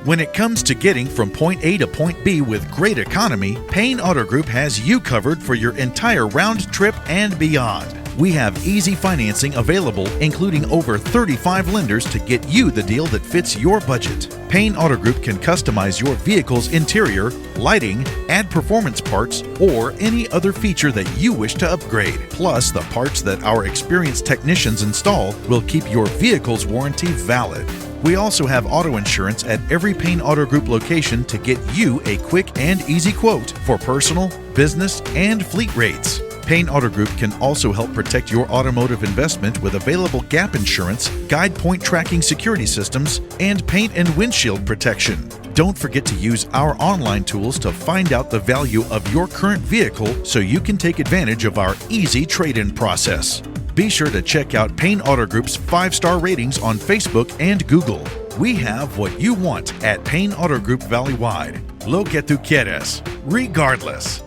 When it comes to getting from point A to point B with great economy, Payne Auto Group has you covered for your entire round trip and beyond. We have easy financing available, including over 35 lenders to get you the deal that fits your budget. Payne Auto Group can customize your vehicle's interior, lighting, add performance parts, or any other feature that you wish to upgrade. Plus, the parts that our experienced technicians install will keep your vehicle's warranty valid. We also have auto insurance at every Payne Auto Group location to get you a quick and easy quote for personal, business, and fleet rates. Payne Auto Group can also help protect your automotive investment with available gap insurance, guide point tracking security systems, and paint and windshield protection. Don't forget to use our online tools to find out the value of your current vehicle so you can take advantage of our easy trade-in process. Be sure to check out Payne Auto Group's 5-star ratings on Facebook and Google. We have what you want at Payne Auto Group Valley-wide. Lo que tú quieres, regardless.